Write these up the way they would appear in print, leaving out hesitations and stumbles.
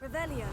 Revelio.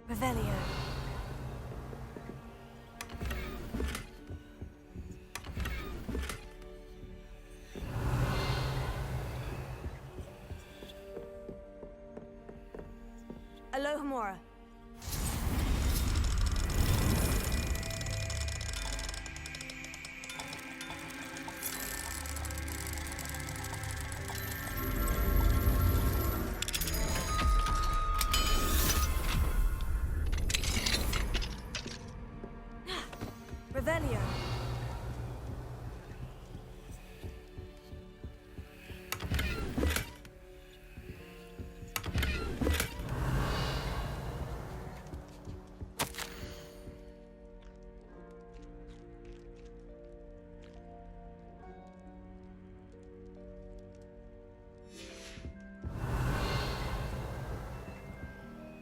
Revelio. Alohomora. Revelio.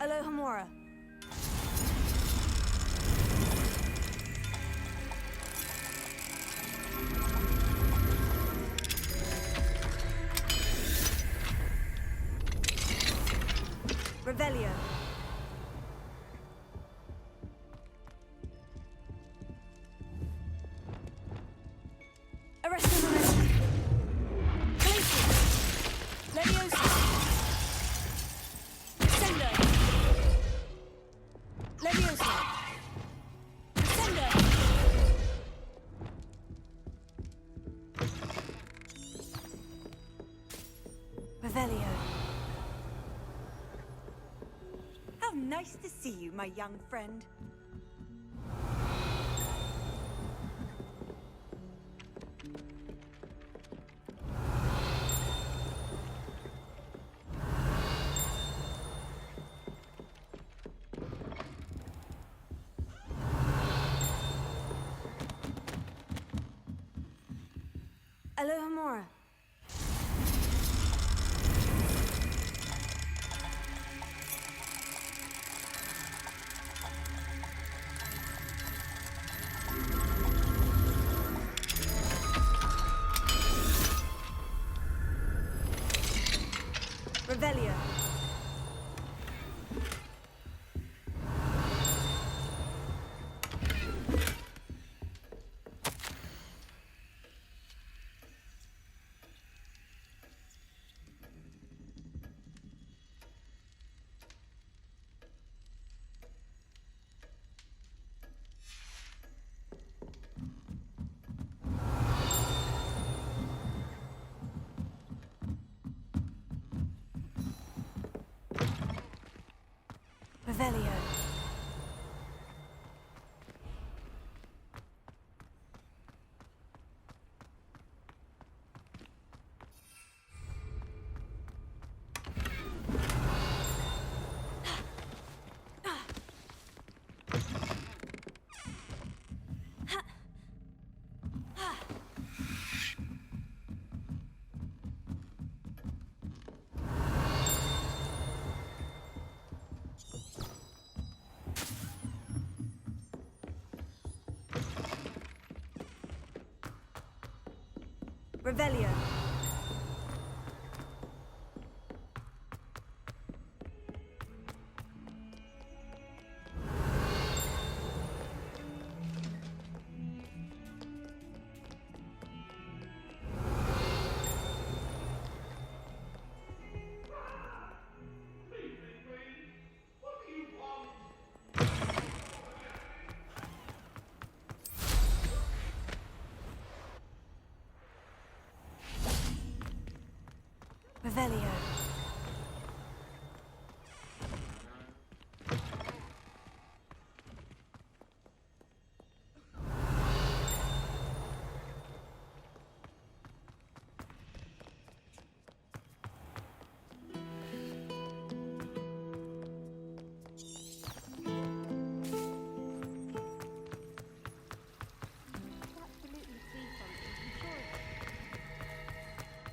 Alohomora. Revelio. Arresting momentum. Glacius. Leviosa. Sender. Leviosa. Sender. Revelio. How nice to see you, my young friend. Alohomora. Revelio. Revelio. Revelio.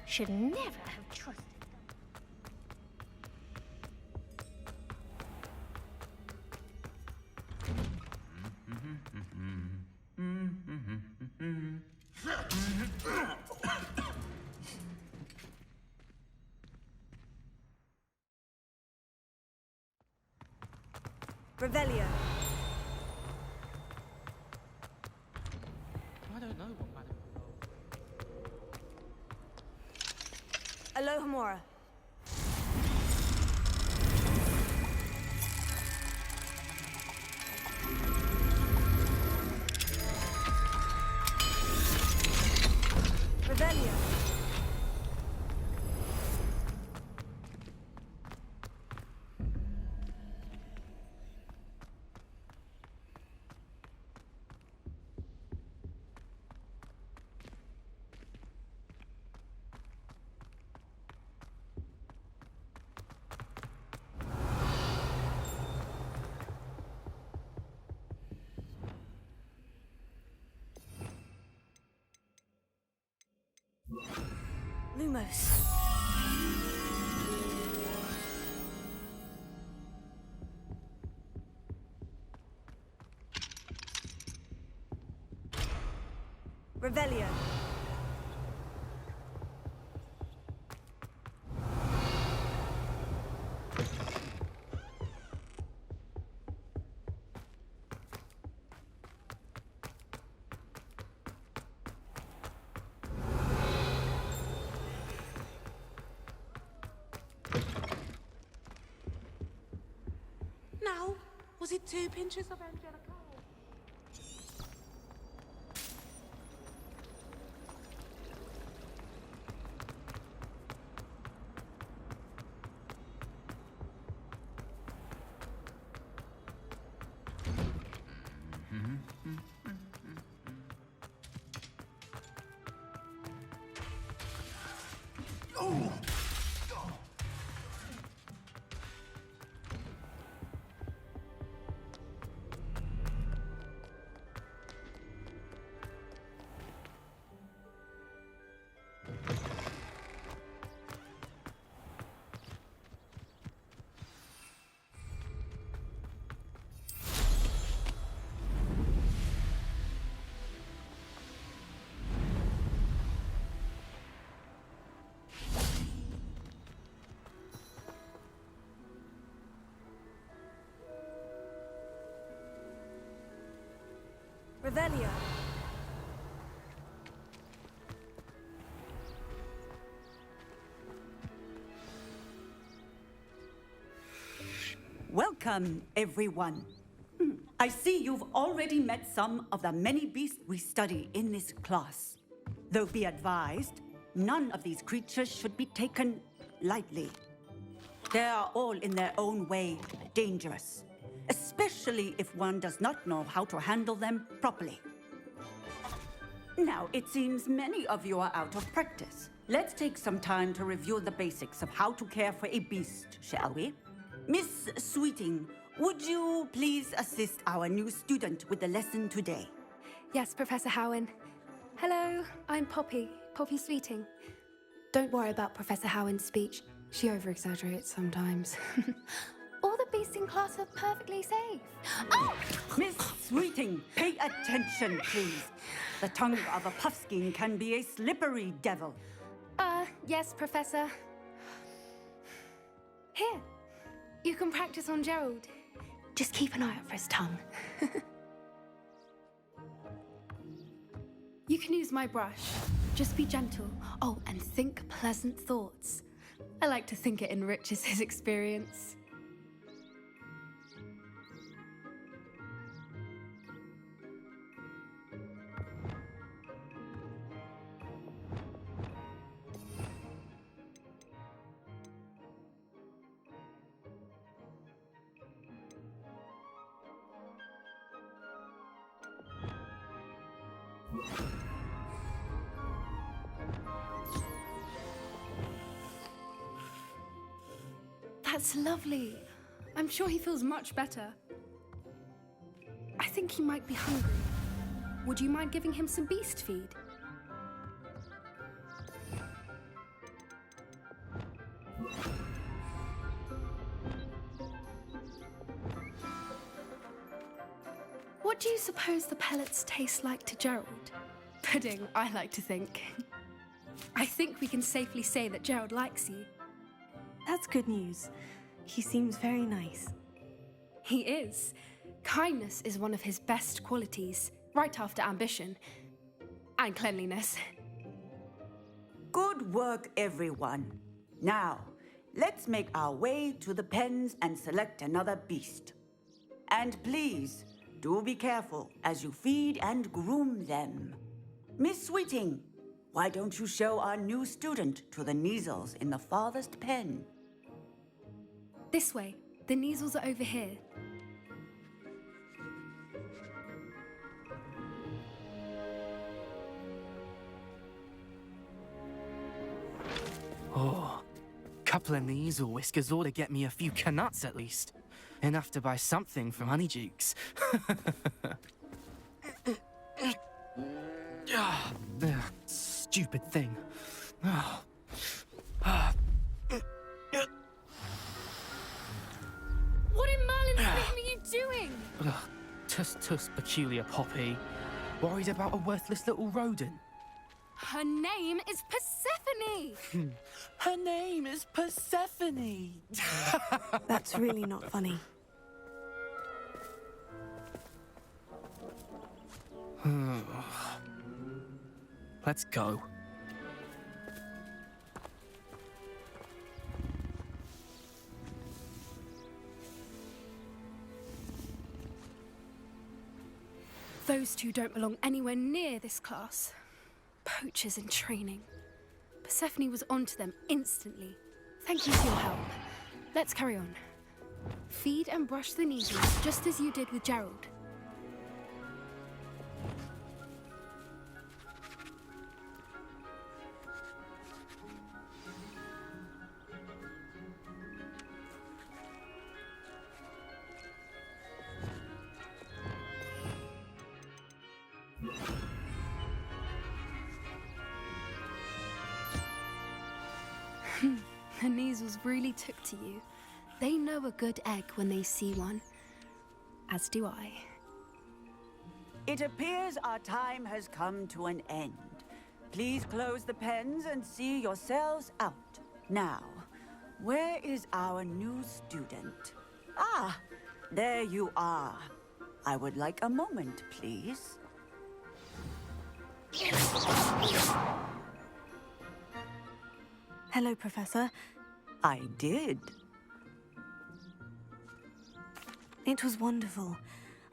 Should never have trusted them. Revelio. I don't know what Madam Alohomora. Revelio. Lumos. Revelio. Now, was it 2 pinches of Angelica? Revelio. Welcome, everyone. I see you've already met some of the many beasts we study in this class. Though be advised, none of these creatures should be taken lightly. They are all in their own way dangerous. especially if one does not know how to handle them properly. Now, it seems many of you are out of practice. Let's take some time to review the basics of how to care for a beast, shall we? Miss Sweeting, would you please assist our new student with the lesson today? Yes, Professor Howen. Hello, I'm Poppy Sweeting. Don't worry about Professor Howen's speech. She over-exaggerates sometimes. All the beasts in class are perfectly safe. Oh! Miss Sweeting, pay attention, please. The tongue of a puffskein can be a slippery devil. Yes, Professor. Here, you can practice on Gerald. Just keep an eye out for his tongue. You can use my brush. Just be gentle. Oh, and think pleasant thoughts. I like to think it enriches his experience. That's lovely. I'm sure he feels much better. I think he might be hungry. Would you mind giving him some beast feed? What do you suppose the pellets taste like to Gerald? Pudding, I like to think. I think we can safely say that Gerald likes you. That's good news. He seems very nice. He is. Kindness is one of his best qualities, right after ambition. And cleanliness. Good work, everyone. Now, let's make our way to the pens and select another beast. And please, do be careful as you feed and groom them. Miss Sweeting, why don't you show our new student to the Kneazles in the farthest pen? This way. The Kneazles are over here. Oh, couple of Kneazle whiskers ought to get me a few canuts at least. Enough to buy something from Honeydukes. Stupid thing. What in Merlin's name are you doing? Tuss, peculiar Poppy. Worried about a worthless little rodent. Her name is Persephone! Her name is Persephone. That's really not funny. Let's go. Those two don't belong anywhere near this class. Poachers in training. Persephone was onto them instantly. Thank you for your help. Let's carry on. Feed and brush the Kneazles just as you did with Gerald. The Kneazles really took to you. They know a good egg when they see one. As do I. It appears our time has come to an end. Please close the pens and see yourselves out. Now, where is our new student? Ah, there you are. I would like a moment, please. Hello, Professor. I did. It was wonderful.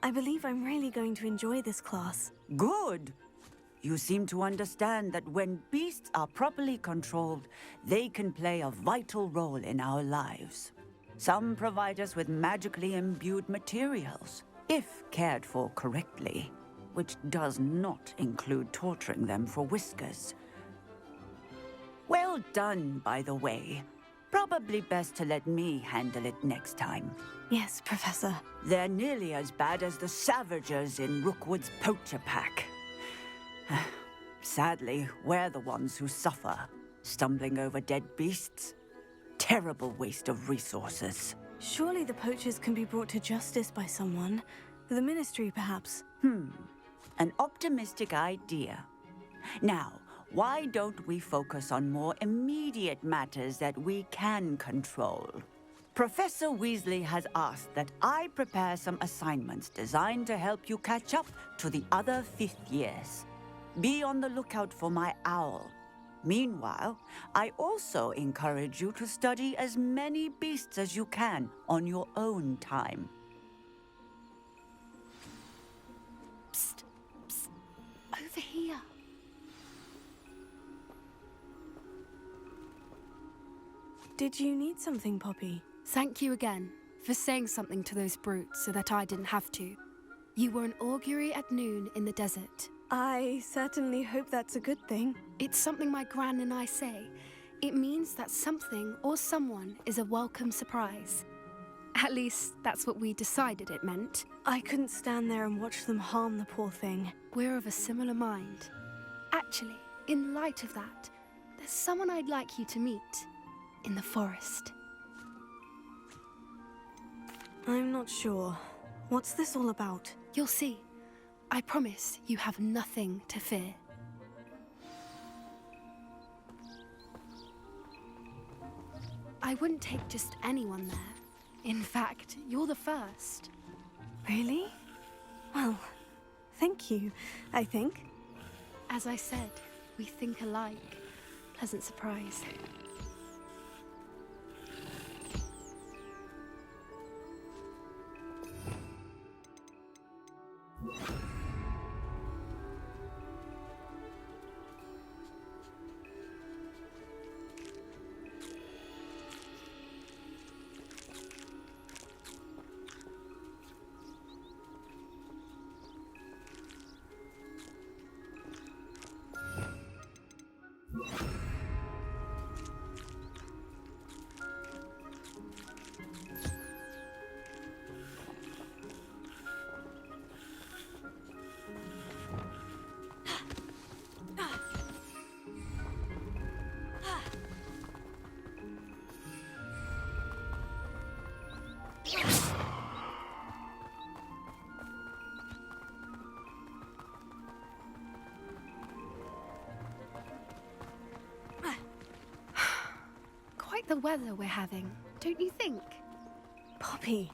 I believe I'm really going to enjoy this class. Good. You seem to understand that when beasts are properly controlled, they can play a vital role in our lives. Some provide us with magically imbued materials, if cared for correctly, which does not include torturing them for whiskers. Well done, by the way. Probably best to let me handle it next time. Yes, Professor. They're nearly as bad as the Savagers in Rookwood's poacher pack. Sadly, we're the ones who suffer, stumbling over dead beasts. Terrible waste of resources. Surely the poachers can be brought to justice by someone. The Ministry, perhaps. An optimistic idea. Now, why don't we focus on more immediate matters that we can control? Professor Weasley has asked that I prepare some assignments designed to help you catch up to the other fifth years. Be on the lookout for my owl. Meanwhile, I also encourage you to study as many beasts as you can on your own time. Psst, psst, over here. Did you need something, Poppy? Thank you again for saying something to those brutes so that I didn't have to. You were an augury at noon in the desert. I certainly hope that's a good thing. It's something my gran and I say. It means that something or someone is a welcome surprise. At least, that's what we decided it meant. I couldn't stand there and watch them harm the poor thing. We're of a similar mind. Actually, in light of that, there's someone I'd like you to meet in the forest. I'm not sure. What's this all about? You'll see. I promise you have nothing to fear. I wouldn't take just anyone there. In fact, you're the first. Really? Well, thank you, I think. As I said, we think alike. Pleasant surprise. Quite the weather we're having, don't you think? Poppy,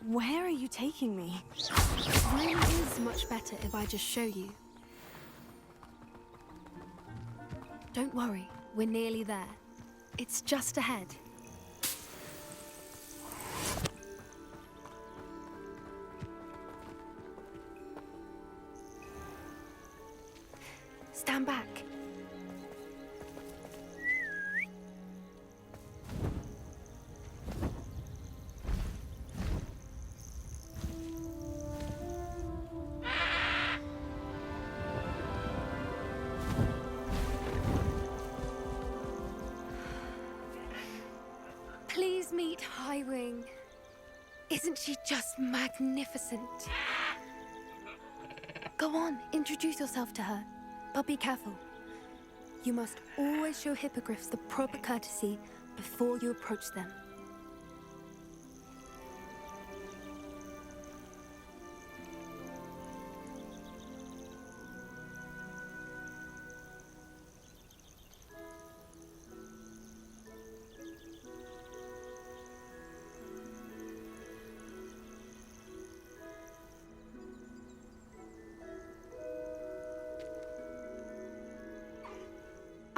where are you taking me? It really is much better if I just show you. Don't worry, we're nearly there. It's just ahead. Stand back. Please meet Highwing. Isn't she just magnificent? Go on, introduce yourself to her. But be careful. You must always show hippogriffs the proper courtesy before you approach them.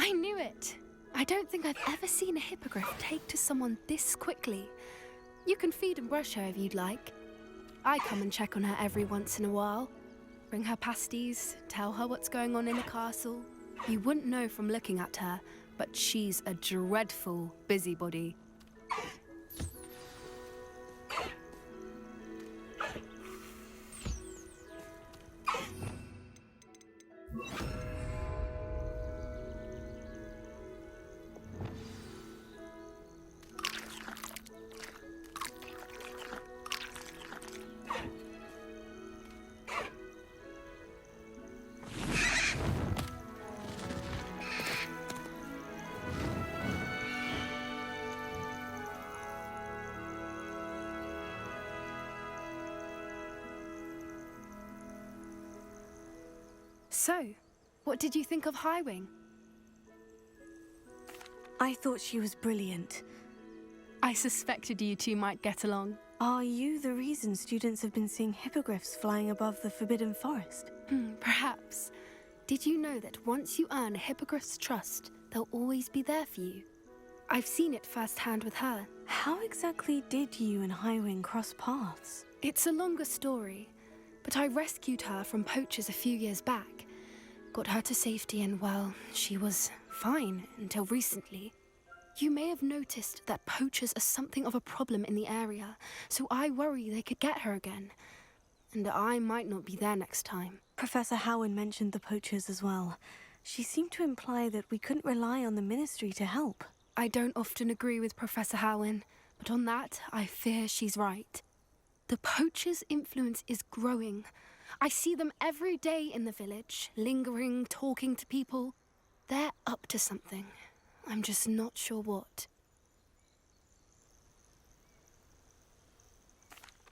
I knew it! I don't think I've ever seen a hippogriff take to someone this quickly. You can feed and brush her if you'd like. I come and check on her every once in a while. Bring her pasties, tell her what's going on in the castle. You wouldn't know from looking at her, but she's a dreadful busybody. So, what did you think of Highwing? I thought she was brilliant. I suspected you two might get along. Are you the reason students have been seeing hippogriffs flying above the Forbidden Forest? Perhaps. Did you know that once you earn a hippogriff's trust, they'll always be there for you? I've seen it firsthand with her. How exactly did you and Highwing cross paths? It's a longer story, but I rescued her from poachers a few years back. Got her to safety and, well, she was fine until recently. You may have noticed that poachers are something of a problem in the area, so I worry they could get her again. And I might not be there next time. Professor Howen mentioned the poachers as well. She seemed to imply that we couldn't rely on the Ministry to help. I don't often agree with Professor Howen, but on that, I fear she's right. The poachers' influence is growing. I see them every day in the village, lingering, talking to people. They're up to something. I'm just not sure what.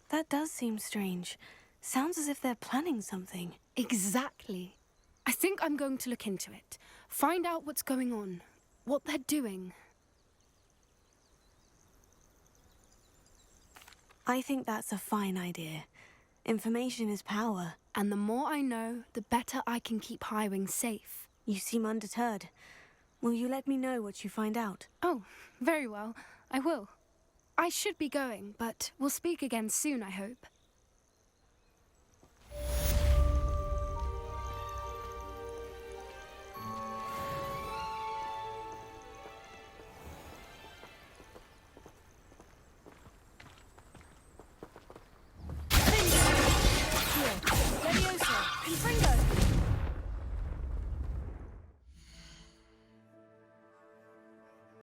That does seem strange. Sounds as if they're planning something. Exactly. I think I'm going to look into it. Find out what's going on, what they're doing. I think that's a fine idea. Information is power. And the more I know, the better I can keep Highwing safe. You seem undeterred. Will you let me know what you find out? Oh, very well. I will. I should be going, but we'll speak again soon, I hope.